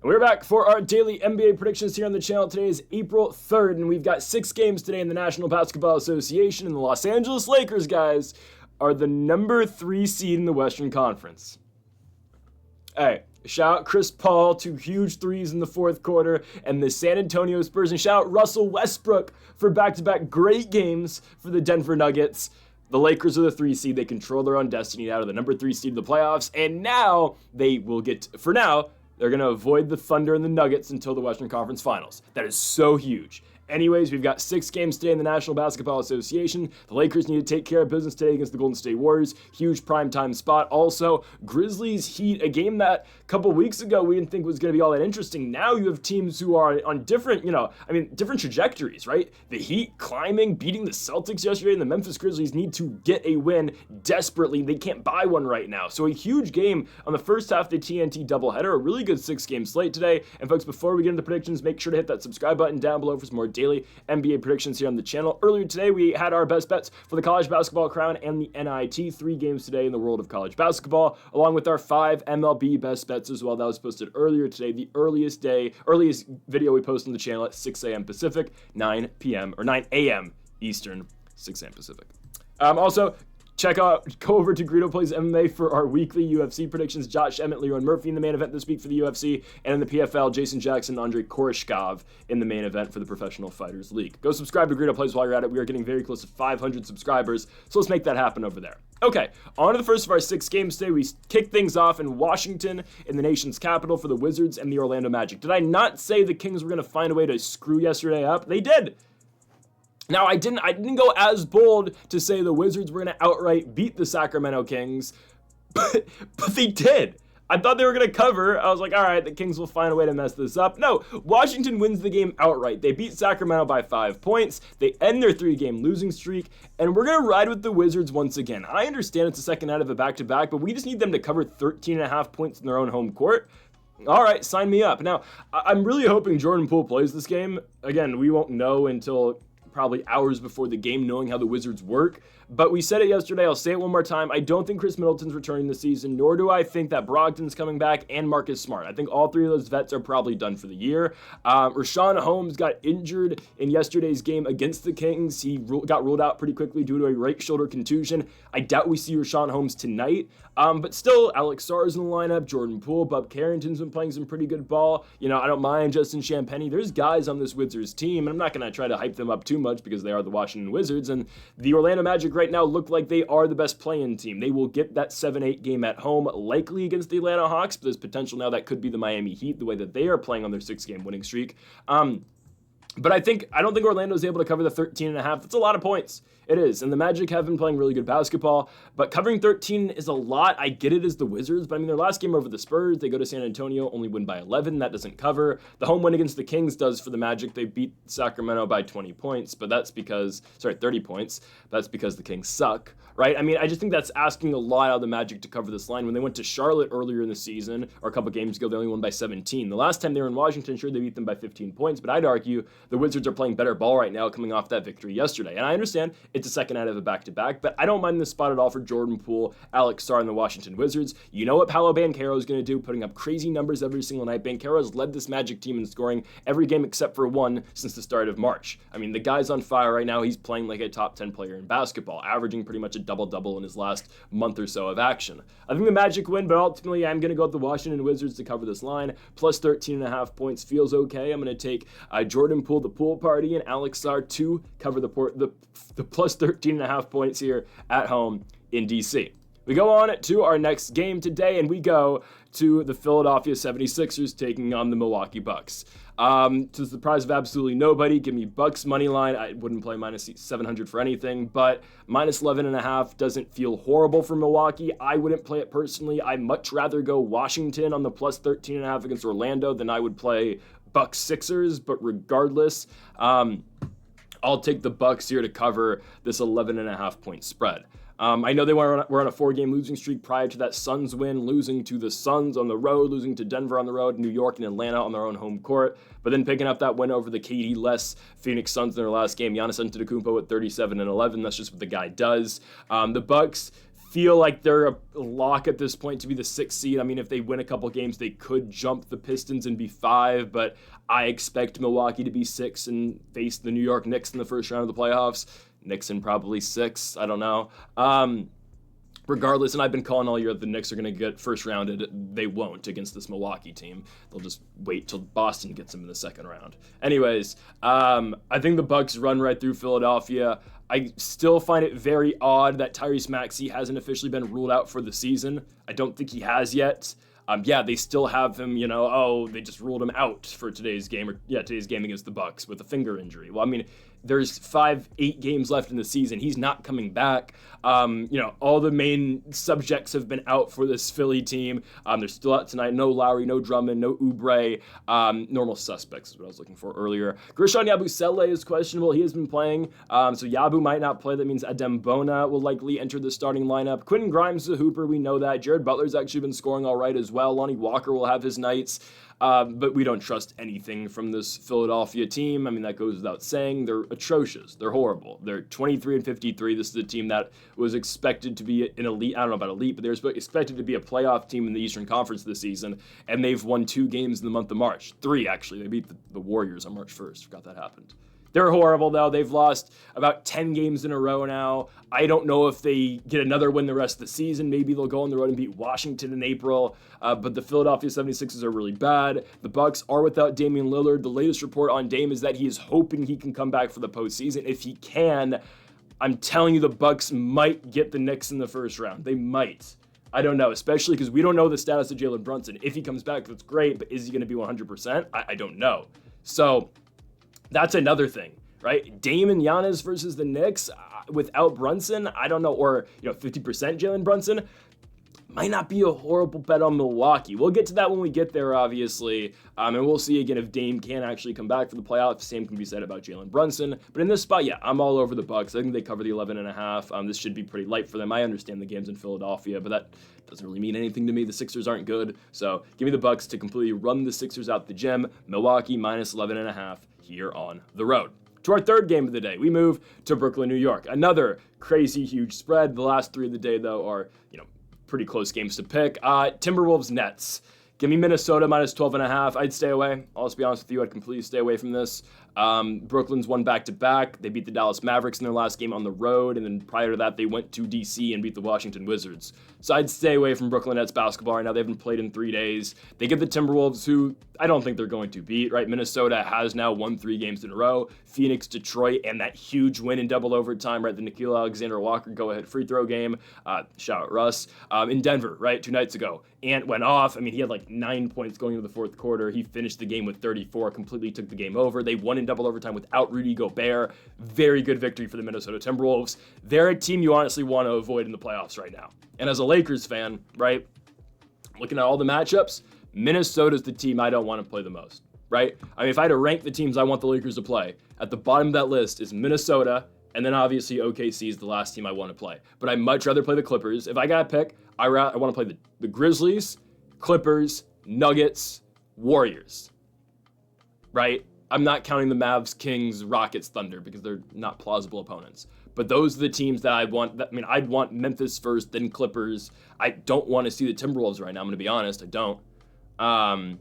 We're back for our daily NBA predictions here on the channel. Today is April 3rd, and we've got 6 games today in the National Basketball Association, and the Los Angeles Lakers, guys, are the number 3 seed in the Western Conference. Hey, shout out Chris Paul, 2 huge threes in the fourth quarter, and the San Antonio Spurs, and shout out Russell Westbrook for back-to-back great games for the Denver Nuggets. The Lakers are the 3 seed. They control their own destiny out of the number 3 seed in the playoffs, and now they will get, for now, they're going to avoid the Thunder and the Nuggets until the Western Conference Finals. That is so huge. Anyways, we've got 6 games today in the National Basketball Association. The Lakers need to take care of business today against the Golden State Warriors. Huge primetime spot. Also, Grizzlies Heat, a game that a couple weeks ago we didn't think was going to be all that interesting. Now you have teams who are on different, different trajectories, right? The Heat climbing, beating the Celtics yesterday, and the Memphis Grizzlies need to get a win desperately. They can't buy one right now. So a huge game on the first half of the TNT doubleheader. A really good 6-game slate today. And folks, before we get into the predictions, make sure to hit that subscribe button down below for some more daily NBA predictions here on the channel. Earlier today, we had our best bets for the college basketball crown and the NIT. 3 games today in the world of college basketball, along with our 5 MLB best bets as well. That was posted earlier today, the earliest video we post on the channel at 6 a.m. Pacific, 9 a.m. Eastern, 6 a.m. Pacific. Also, go over to Greedo Plays MMA for our weekly UFC predictions. Josh Emmett, Leroy Murphy in the main event this week for the UFC, and in the PFL, Jason Jackson, Andrei Koreshkov in the main event for the Professional Fighters League. Go subscribe to Greedo Plays while you're at it. We are getting very close to 500 subscribers, so let's make that happen over there. Okay, on to the first of our 6 games today. We kick things off in Washington, in the nation's capital, for the Wizards and the Orlando Magic. Did I not say the Kings were going to find a way to screw yesterday up? They did. Now, I didn't go as bold to say the Wizards were going to outright beat the Sacramento Kings, but they did. I thought they were going to cover. I was like, all right, the Kings will find a way to mess this up. No, Washington wins the game outright. They beat Sacramento by 5 points. They end their 3-game losing streak, and we're going to ride with the Wizards once again. I understand it's the second out of a back-to-back, but we just need them to cover 13.5 points in their own home court. All right, sign me up. Now, I'm really hoping Jordan Poole plays this game. Again, we won't know until probably hours before the game, knowing how the Wizards work. But we said it yesterday, I'll say it one more time. I don't think Chris Middleton's returning this season, nor do I think that Brogdon's coming back and Marcus Smart. I think all 3 of those vets are probably done for the year. Rashawn Holmes got injured in yesterday's game against the Kings. He got ruled out pretty quickly due to a right shoulder contusion. I doubt we see Rashawn Holmes tonight. But still, Alex Sarr's in the lineup, Jordan Poole, Bub Carrington's been playing some pretty good ball. I don't mind Justin Champagnie. There's guys on this Wizards team, and I'm not going to try to hype them up too much because they are the Washington Wizards, and the Orlando Magic right now look like they are the best play-in team. They will get that 7-8 game at home, likely against the Atlanta Hawks, but there's potential now that could be the Miami Heat, the way that they are playing on their 6-game winning streak. But I don't think Orlando is able to cover the 13.5. That's a lot of points. It is. And the Magic have been playing really good basketball, but covering 13 is a lot. I get it as the Wizards, but I mean, their last game over the Spurs, they go to San Antonio, only win by 11. That doesn't cover. The home win against the Kings does for the Magic. They beat Sacramento by 20 points, but that's because, 30 points. That's because the Kings suck, right? I mean, I just think that's asking a lot out of the Magic to cover this line. When they went to Charlotte earlier in the season, or a couple games ago, they only won by 17. The last time they were in Washington, sure, they beat them by 15 points, but I'd argue the Wizards are playing better ball right now coming off that victory yesterday. And I understand it's a second out of a back-to-back, but I don't mind this spot at all for Jordan Poole, Alex Sarr, and the Washington Wizards. You know what Paolo Banchero is going to do, putting up crazy numbers every single night. Banchero has led this Magic team in scoring every game except for one since the start of March. I mean, the guy's on fire right now. He's playing like a top 10 player in basketball, averaging pretty much a double-double in his last month or so of action. I think the Magic win, but ultimately I'm going to go with the Washington Wizards to cover this line. Plus 13.5 points feels okay. I'm going to take Jordan Poole, the pool party, and Alex Sarr to cover the plus 13.5 points here at home in DC. We go on to our next game today, and we go to the Philadelphia 76ers taking on the Milwaukee Bucks. To the surprise of absolutely nobody, give me Bucks money line. I wouldn't play minus 700 for anything, but minus 11.5 doesn't feel horrible for Milwaukee. I wouldn't play it personally. I'd much rather go Washington on the plus 13.5 against Orlando than I would play Bucks Sixers, but regardless, I'll take the Bucks here to cover this 11.5 point spread. I know they were on a 4-game losing streak prior to that Suns win, losing to the Suns on the road, losing to Denver on the road, New York and Atlanta on their own home court, but then picking up that win over the KD-less Phoenix Suns in their last game. Giannis Antetokounmpo at 37 and 11. That's just what the guy does. The Bucks feel like they're a lock at this point to be the 6th seed. I mean, if they win a couple games, they could jump the Pistons and be 5, but I expect Milwaukee to be 6 and face the New York Knicks in the first round of the playoffs. Knicks in probably 6, I don't know. Regardless, and I've been calling all year that the Knicks are going to get first rounded. They won't against this Milwaukee team. They'll just wait till Boston gets them in the second round. Anyways, I think the Bucks run right through Philadelphia. I still find it very odd that Tyrese Maxey hasn't officially been ruled out for the season. I don't think he has yet. They still have him, they just ruled him out for today's game against the Bucks with a finger injury. Well, I mean, there's 8 games left in the season. He's not coming back. All the main subjects have been out for this Philly team. They're still out tonight. No Lowry, no Drummond, no Oubre. Normal suspects is what I was looking for earlier. Guerschon Yabusele is questionable. He has been playing. So Yabu might not play. That means Adem Bona will likely enter the starting lineup. Quentin Grimes is a hooper. We know that. Jared Butler's actually been scoring all right as well. Lonnie Walker will have his nights. But we don't trust anything from this Philadelphia team. I mean, that goes without saying. They're atrocious. They're horrible. They're 23-53. This is a team that was expected to be an elite. I don't know about elite, but they're expected to be a playoff team in the Eastern Conference this season. And they've won 2 games in the month of March. 3, actually. They beat the Warriors on March 1st. Forgot that happened. They're horrible, though. They've lost about 10 games in a row now. I don't know if they get another win the rest of the season. Maybe they'll go on the road and beat Washington in April. But the Philadelphia 76ers are really bad. The Bucks are without Damian Lillard. The latest report on Dame is that he is hoping he can come back for the postseason. If he can, I'm telling you the Bucks might get the Knicks in the first round. They might. I don't know, especially because we don't know the status of Jalen Brunson. If he comes back, that's great, but is he going to be 100%? I don't know. So that's another thing, right? Dame and Giannis versus the Knicks without Brunson, I don't know, or 50% Jalen Brunson might not be a horrible bet on Milwaukee. We'll get to that when we get there, obviously, and we'll see again if Dame can actually come back for the playoffs. Same can be said about Jalen Brunson, but in this spot, I'm all over the Bucks. I think they cover the 11.5. This should be pretty light for them. I understand the game's in Philadelphia, but that doesn't really mean anything to me. The Sixers aren't good, so give me the Bucks to completely run the Sixers out the gym. Milwaukee minus 11.5 here on the road. To our third game of the day, we move to Brooklyn, New York. Another crazy huge spread. The last 3 of the day, though, are pretty close games to pick. Timberwolves, Nets. Give me Minnesota minus 12.5. I'd stay away. I'll just be honest with you. I'd completely stay away from this. Brooklyn's won back-to-back. They beat the Dallas Mavericks in their last game on the road, and then prior to that, they went to D.C. and beat the Washington Wizards. So I'd stay away from Brooklyn Nets basketball right now. They haven't played in 3 days. They get the Timberwolves, who I don't think they're going to beat, right? Minnesota has now won 3 games in a row. Phoenix, Detroit, and that huge win in double overtime, right? The Nickeil Alexander-Walker go-ahead free throw game. Shout out Russ. In Denver, right? 2 nights ago. Ant went off. I mean, he had like 9 points going into the fourth quarter. He finished the game with 34, completely took the game over. They won in double overtime without Rudy Gobert. Very good victory for the Minnesota Timberwolves. They're a team you honestly want to avoid in the playoffs right now. And as a Lakers fan, right, looking at all the matchups, Minnesota's the team I don't want to play the most, right? I mean, if I had to rank the teams I want the Lakers to play, at the bottom of that list is Minnesota, and then obviously OKC is the last team I want to play. But I'd much rather play the Clippers. If I got to pick, I want to play the Grizzlies, Clippers, Nuggets, Warriors, right? I'm not counting the Mavs, Kings, Rockets, Thunder because they're not plausible opponents. But those are the teams that I want. I'd want Memphis first, then Clippers. I don't want to see the Timberwolves right now. I'm going to be honest. I don't.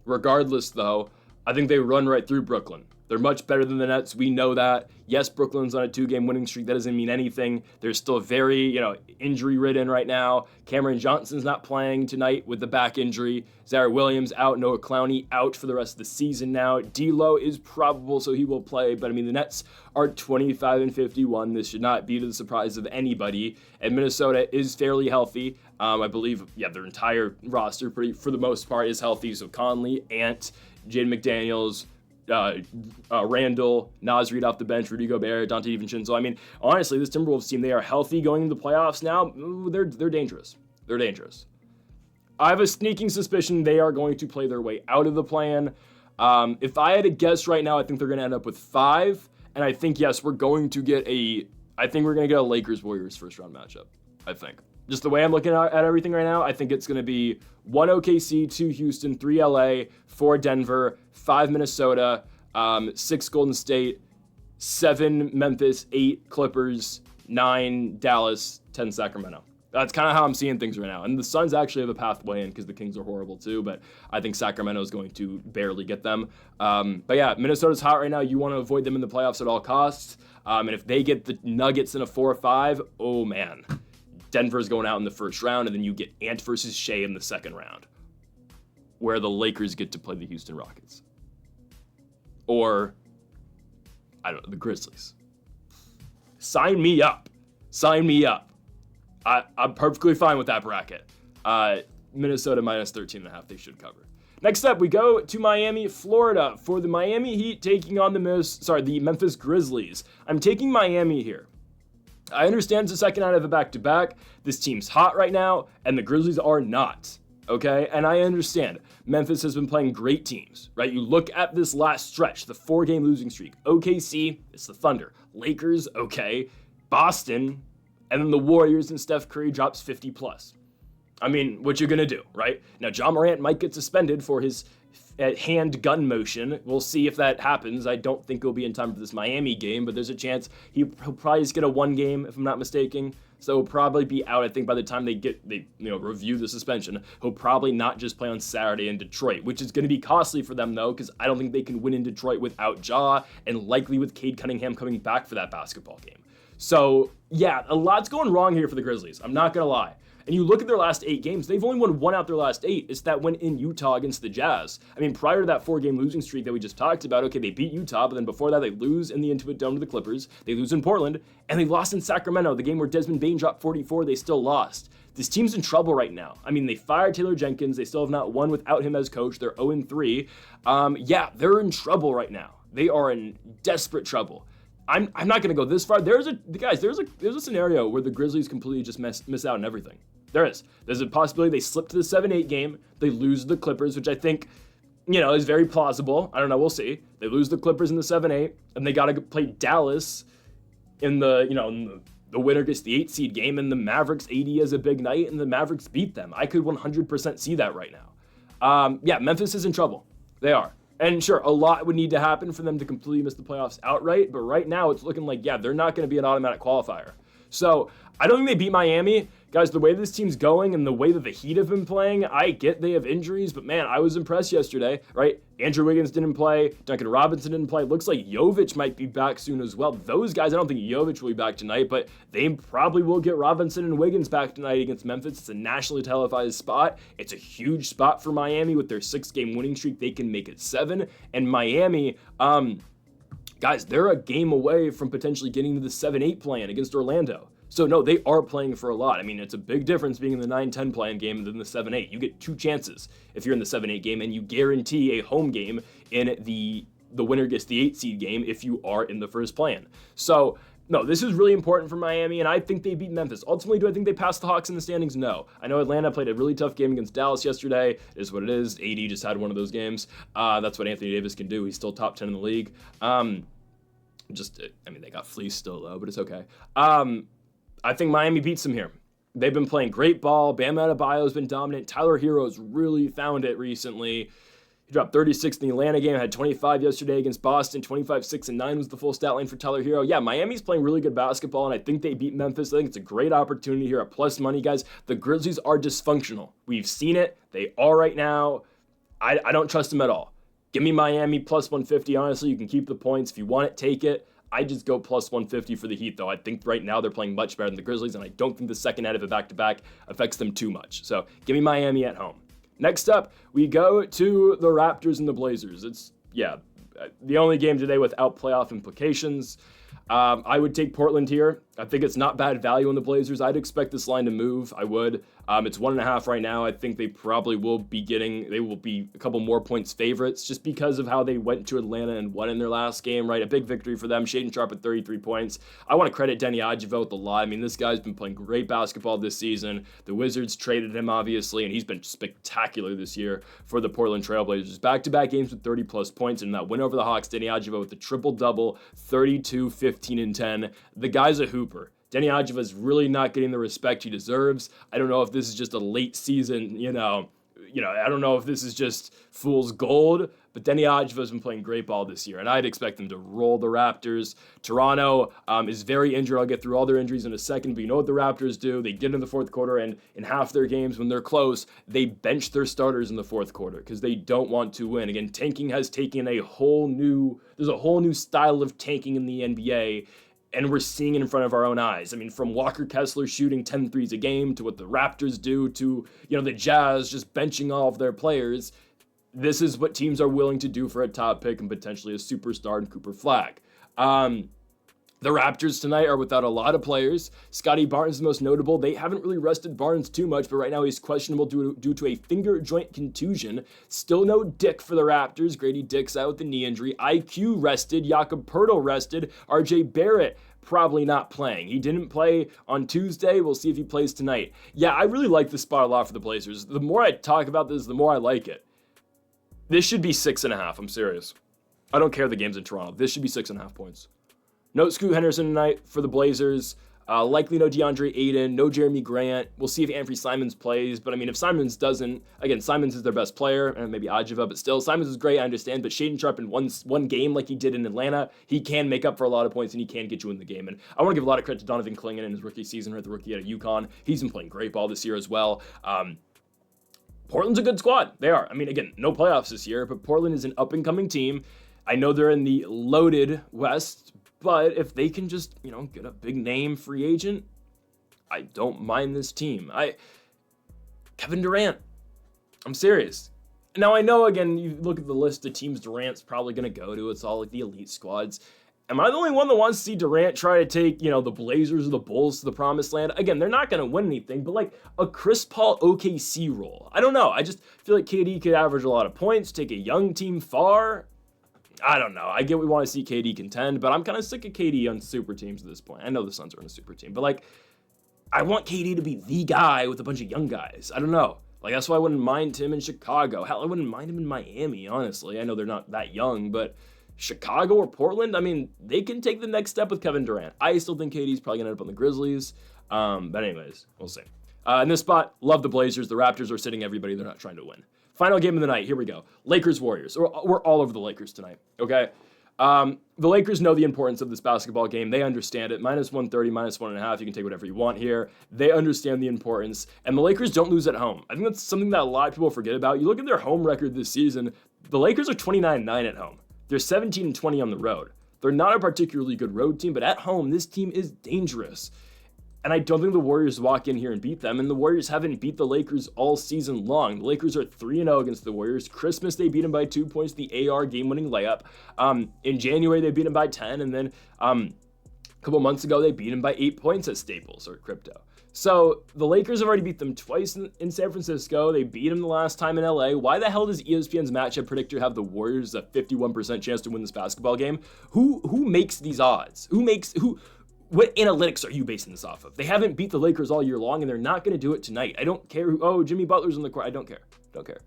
Regardless, though, I think they run right through Brooklyn. They're much better than the Nets. We know that. Yes, Brooklyn's on a 2-game winning streak. That doesn't mean anything. They're still very, injury-ridden right now. Cameron Johnson's not playing tonight with the back injury. Zaire Williams out. Noah Clowney out for the rest of the season now. D'Lo is probable, so he will play. But, the Nets are 25-51. This should not be to the surprise of anybody. And Minnesota is fairly healthy. I believe, their entire roster, for the most part, is healthy. So Conley, Ant, Jaden McDaniels, Randall, Naz Reid off the bench, Rudy Gobert, Dante DiVincenzo. Honestly, this Timberwolves team, they are healthy going into the playoffs now. They're dangerous. They're dangerous. I have a sneaking suspicion they are going to play their way out of the play-in. If I had to guess right now, I think they're going to end up with 5. And I think, yes, we're going to get a Lakers-Warriors first-round matchup, I think. Just the way I'm looking at everything right now, I think it's going to be 1 OKC, 2 Houston, 3 LA, 4 Denver, 5 Minnesota, 6 Golden State, 7 Memphis, 8 Clippers, 9 Dallas, 10 Sacramento. That's kind of how I'm seeing things right now. And the Suns actually have a pathway in because the Kings are horrible too, but I think Sacramento is going to barely get them. But yeah, Minnesota's hot right now. You want to avoid them in the playoffs at all costs. And if they get the Nuggets in a 4 or 5, oh man, Denver's going out in the first round, and then you get Ant versus Shea in the second round, where the Lakers get to play the Houston Rockets. Or, I don't know, the Grizzlies. Sign me up. Sign me up. I'm perfectly fine with that bracket. Minnesota minus 13.5, they should cover. Next up, we go to Miami, Florida for the Miami Heat taking on the Memphis Grizzlies. I'm taking Miami here. I understand it's the second night of a back-to-back. This team's hot right now, and the Grizzlies are not. Okay, and I understand. Memphis has been playing great teams, right? You look at this last stretch, the 4-game losing streak. OKC, it's the Thunder. Lakers, okay. Boston, and then the Warriors and Steph Curry drops 50 plus. I mean, what you gonna do, right? Now, John Morant might get suspended for his hand gun motion. We'll see if that happens. I don't think it'll be in time for this Miami game, but there's a chance he'll probably just get a 1 game, if I'm not mistaken. So he'll probably be out, I think, by the time they review the suspension. He'll probably not just play on Saturday in Detroit, which is going to be costly for them, though, because I don't think they can win in Detroit without Ja, and likely with Cade Cunningham coming back for that basketball game. So, yeah, a lot's going wrong here for the Grizzlies. I'm not going to lie. And you look at their last 8 games, they've only won 1 out their last 8. It's that win in Utah against the Jazz. I mean, prior to that 4-game losing streak that we just talked about, okay, they beat Utah, but then before that, they lose in the Intuit Dome to the Clippers. They lose in Portland, and they lost in Sacramento. The game where Desmond Bane dropped 44, they still lost. This team's in trouble right now. I mean, they fired Taylor Jenkins. They still have not won without him as coach. They're 0-3. Yeah, they're in trouble right now. They are in desperate trouble. I'm not going to go this far. There's a scenario where the Grizzlies completely just miss out on everything. There is. There's a possibility they slip to the 7-8 game. They lose the Clippers, which I think, is very plausible. I don't know. We'll see. They lose the Clippers in the 7-8, and they got to play Dallas in the winner gets the 8 seed game, and the Mavericks 80 as a big night, and the Mavericks beat them. I could 100% see that right now. Yeah, Memphis is in trouble. They are. And sure, a lot would need to happen for them to completely miss the playoffs outright, but right now it's looking like, yeah, they're not going to be an automatic qualifier. So I don't think they beat Miami. Guys, the way this team's going and the way that the Heat have been playing, I get they have injuries, but man, I was impressed yesterday, right? Andrew Wiggins didn't play. Duncan Robinson didn't play. Looks like Jovic might be back soon as well. Those guys, I don't think Jovic will be back tonight, but they probably will get Robinson and Wiggins back tonight against Memphis. It's a nationally televised spot. It's a huge spot for Miami with their 6-game winning streak. They can make it 7. And Miami, guys, they're a game away from potentially getting to the 7-8 play-in against Orlando. So, no, they are playing for a lot. I mean, it's a big difference being in the 9-10 play-in game than the 7-8. You get 2 chances if you're in the 7-8 game, and you guarantee a home game in the winner gets the 8 seed game if you are in the first play-in. So, no, this is really important for Miami, and I think they beat Memphis. Ultimately, do I think they passed the Hawks in the standings? No. I know Atlanta played a really tough game against Dallas yesterday. It is what it is. AD just had one of those games. That's what Anthony Davis can do. He's still top 10 in the league. They got fleeced still, though, but it's okay. I think Miami beats them here. They've been playing great ball. Bam Adebayo's been dominant. Tyler Hero's really found it recently. He dropped 36 in the Atlanta game, had 25 yesterday against Boston. 25, 6, and 9 was the full stat line for Tyler Hero. Yeah, Miami's playing really good basketball, and I think they beat Memphis. I think it's a great opportunity here at plus money, guys. The Grizzlies are dysfunctional. We've seen it. They are right now. I don't trust them at all. Give me Miami plus 150. Honestly, you can keep the points. If you want it, take it. I just go plus 150 for the Heat, though. I think right now they're playing much better than the Grizzlies, and I don't think the second night of a back-to-back affects them too much. So give me Miami at home. Next up, we go to the Raptors and the Blazers. It's, the only game today without playoff implications. I would take Portland here. I think it's not bad value on the Blazers. I'd expect this line to move. I would. It's 1.5 right now. I think they probably will be a couple more points favorites just because of how they went to Atlanta and won in their last game, right? A big victory for them. Shaedon Sharpe at 33 points. I want to credit Denny Adjivo with a lot. I mean, this guy's been playing great basketball this season. The Wizards traded him, obviously, and he's been spectacular this year for the Portland Trailblazers. Back-to-back games with 30-plus points, and that win over the Hawks, Denny Adjivo with a triple-double, 32, 15, and 10. The guy's a hooper. Denny Adjivo is really not getting the respect he deserves. I don't know if this is just a late season, I don't know if this is just fool's gold, but Denny Adjiva's been playing great ball this year, and I'd expect them to roll the Raptors. Toronto is very injured. I'll get through all their injuries in a second, but you know what the Raptors do? They get in the fourth quarter, and in half their games when they're close, they bench their starters in the fourth quarter because they don't want to win. Again, tanking has taken there's a whole new style of tanking in the NBA, and we're seeing it in front of our own eyes. I mean, from Walker Kessler shooting 10 threes a game to what the Raptors do to, the Jazz just benching all of their players. This is what teams are willing to do for a top pick and potentially a superstar in Cooper Flagg. The Raptors tonight are without a lot of players. Scotty Barnes is the most notable. They haven't really rested Barnes too much, but right now he's questionable due to a finger joint contusion. Still no Dick for the Raptors. Grady Dick's out with the knee injury. IQ rested. Jakob Poeltl rested. RJ Barrett probably not playing. He didn't play on Tuesday. We'll see if he plays tonight. Yeah, I really like this spot a lot for the Blazers. The more I talk about this, the more I like it. This should be 6.5. I'm serious. I don't care the game's in Toronto. This should be 6.5 points. No Scoot Henderson tonight for the Blazers. Likely no DeAndre Ayton, no Jeremy Grant. We'll see if Anthony Simons plays. But, I mean, if Simons doesn't, again, Simons is their best player, and maybe Adjiva, but still, Simons is great, I understand. But Shaedon Sharpe in one game like he did in Atlanta, he can make up for a lot of points, and he can get you in the game. And I want to give a lot of credit to Donovan Clingan in his rookie season, right? The rookie out of UConn. He's been playing great ball this year as well. Portland's a good squad. They are. I mean, again, no playoffs this year, but Portland is an up-and-coming team. I know they're in the loaded West, but if they can just, get a big name free agent, I don't mind this team. Kevin Durant. I'm serious. Now, I know, again, you look at the list of teams Durant's probably going to go to. It's all like the elite squads. Am I the only one that wants to see Durant try to take, the Blazers or the Bulls to the promised land? Again, they're not going to win anything, but like a Chris Paul OKC role. I don't know. I just feel like KD could average a lot of points, take a young team far. I don't know. I get we want to see KD contend, but I'm kind of sick of KD on super teams at this point. I know the Suns are in a super team, but like, I want KD to be the guy with a bunch of young guys. I don't know. Like, that's why I wouldn't mind him in Chicago. Hell, I wouldn't mind him in Miami, honestly. I know they're not that young, but Chicago or Portland, I mean, they can take the next step with Kevin Durant. I still think KD's probably going to end up on the Grizzlies. But anyways, we'll see. In this spot, love the Blazers. The Raptors are sitting everybody. They're not trying to win. Final game of the night. Here we go. Lakers-Warriors. We're all over the Lakers tonight, okay? The Lakers know the importance of this basketball game. They understand it. Minus 130, minus 1.5. You can take whatever you want here. They understand the importance. And the Lakers don't lose at home. I think that's something that a lot of people forget about. You look at their home record this season, the Lakers are 29-9 at home. They're 17-20 on the road. They're not a particularly good road team, but at home, this team is dangerous. And I don't think the Warriors walk in here and beat them. And the Warriors haven't beat the Lakers all season long. The Lakers are 3-0 against the Warriors. Christmas, they beat them by 2 points, the AR game-winning layup. In January, they beat them by 10. And then a couple months ago, they beat them by 8 points at Staples or Crypto. So the Lakers have already beat them twice in San Francisco. They beat them the last time in LA. Why the hell does ESPN's matchup predictor have the Warriors a 51% chance to win this basketball game? Who makes these odds? What analytics are you basing this off of? They haven't beat the Lakers all year long, and they're not going to do it tonight. I don't care Jimmy Butler's in the court. I don't care.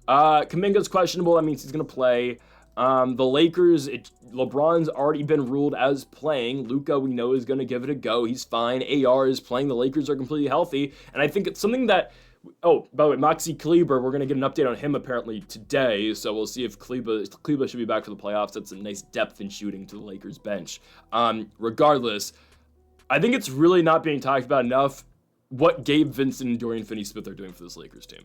Kuminga's questionable. That means he's going to play. The Lakers, LeBron's already been ruled as playing. Luka, we know, is going to give it a go. He's fine. AR is playing. The Lakers are completely healthy. And I think it's something that... Oh, by the way, Maxi Kleber, we're going to get an update on him apparently today, so we'll see if Kleber should be back for the playoffs. That's some nice depth in shooting to the Lakers bench. Regardless, I think it's really not being talked about enough what Gabe Vincent and Dorian Finney-Smith are doing for this Lakers team.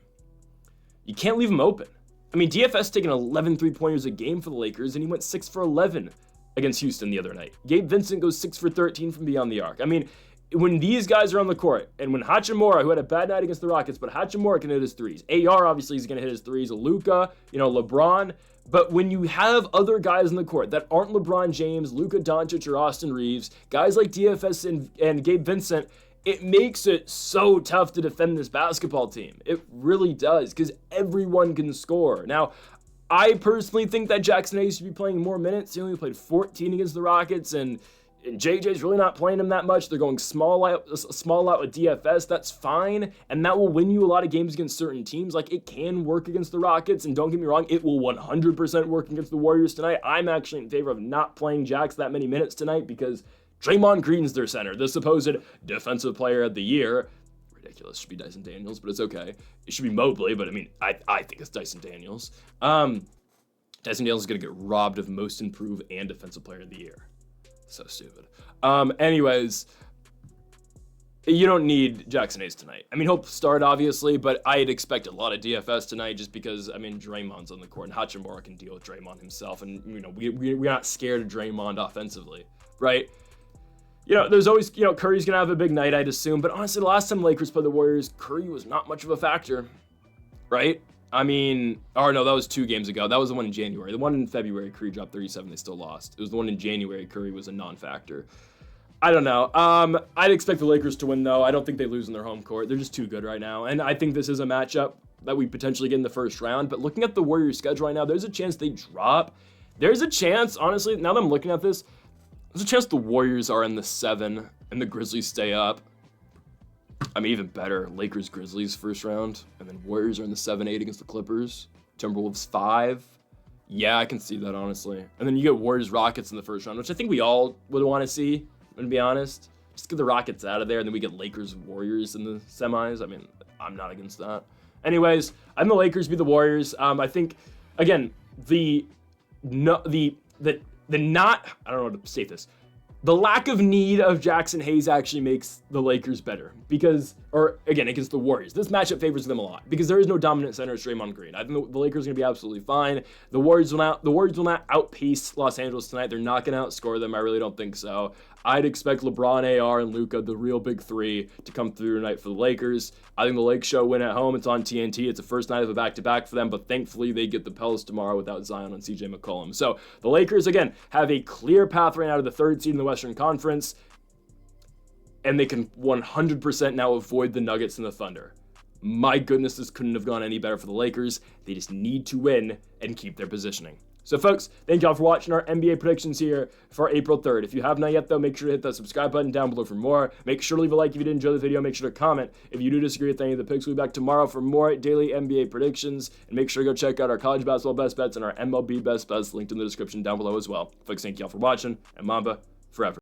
You can't leave them open. I mean, DFS taking 11 three-pointers a game for the Lakers, and he went 6 for 11 against Houston the other night. Gabe Vincent goes 6 for 13 from beyond the arc. I mean, when these guys are on the court, and when Hachimura, who had a bad night against the Rockets, but Hachimura can hit his threes. AR, obviously, is going to hit his threes. Luka, LeBron. But when you have other guys in the court that aren't LeBron James, Luka Doncic, or Austin Reeves, guys like DFS and Gabe Vincent, it makes it so tough to defend this basketball team. It really does, because everyone can score. Now, I personally think that Jackson Hayes should be playing more minutes. He only played 14 against the Rockets, and JJ's really not playing him that much. They're going small out with DFS. That's fine, and that will win you a lot of games against certain teams. Like, it can work against the Rockets, and don't get me wrong, it will 100% work against the Warriors tonight. I'm actually in favor of not playing Jax that many minutes tonight because Draymond Green's their center, the supposed defensive player of the year. ridiculous. It should be Dyson Daniels, but it's okay. It should be Mobley, but I mean, I think it's Dyson Daniels. Dyson Daniels is going to get robbed of most improved and defensive player of the year. So stupid. Anyways, you don't need Jackson Hayes tonight. I mean, he'll start, obviously, but I'd expect a lot of DFS tonight just because, I mean, Draymond's on the court, and Hachimura can deal with Draymond himself, and, you know, we're not scared of Draymond offensively, right? You know, there's always, you know, Curry's going to have a big night, I'd assume, but honestly, the last time Lakers played the Warriors, Curry was not much of a factor, right? I mean, or no, that was 2 games ago. That was the one in January. The one in February, Curry dropped 37, they still lost. It was the one in January, Curry was a non-factor. I don't know. I'd expect the Lakers to win, though. I don't think they lose in their home court. They're just too good right now. And I think this is a matchup that we potentially get in the first round. But looking at the Warriors' schedule right now, there's a chance they drop. There's a chance, honestly, now that I'm looking at this, there's a chance the Warriors are in the 7 and the Grizzlies stay up. I mean, even better, Lakers-Grizzlies first round. And then Warriors are in the 7-8 against the Clippers. Timberwolves 5. Yeah, I can see that, honestly. And then you get Warriors-Rockets in the first round, which I think we all would want to see. To be honest, just get the Rockets out of there, and then we get Lakers-Warriors in the semis. I mean, I'm not against that. Anyways, I'm the Lakers beat the Warriors. I think, again, I don't know how to say this. The lack of need of Jackson Hayes actually makes the Lakers better because, or again, against the Warriors. This matchup favors them a lot because there is no dominant center, Draymond Green. I think the Lakers are going to be absolutely fine. The Warriors will not outpace Los Angeles tonight. They're not going to outscore them. I really don't think so. I'd expect LeBron, AR, and Luka, the real big 3, to come through tonight for the Lakers. I think the Lake Show win at home. It's on TNT. It's the first night of a back-to-back for them, but thankfully they get the Pels tomorrow without Zion and CJ McCollum. So the Lakers, again, have a clear path right now to the 3rd seed in the Western Conference, and they can 100% now avoid the Nuggets and the Thunder. My goodness, this couldn't have gone any better for the Lakers. They just need to win and keep their positioning. So, folks, thank y'all for watching our NBA predictions here for April 3rd. If you have not yet, though, make sure to hit that subscribe button down below for more. Make sure to leave a like if you did enjoy the video. Make sure to comment if you do disagree with any of the picks. We'll be back tomorrow for more daily NBA predictions. And make sure to go check out our college basketball best bets and our MLB best bets linked in the description down below as well. Folks, thank y'all for watching, and Mamba forever.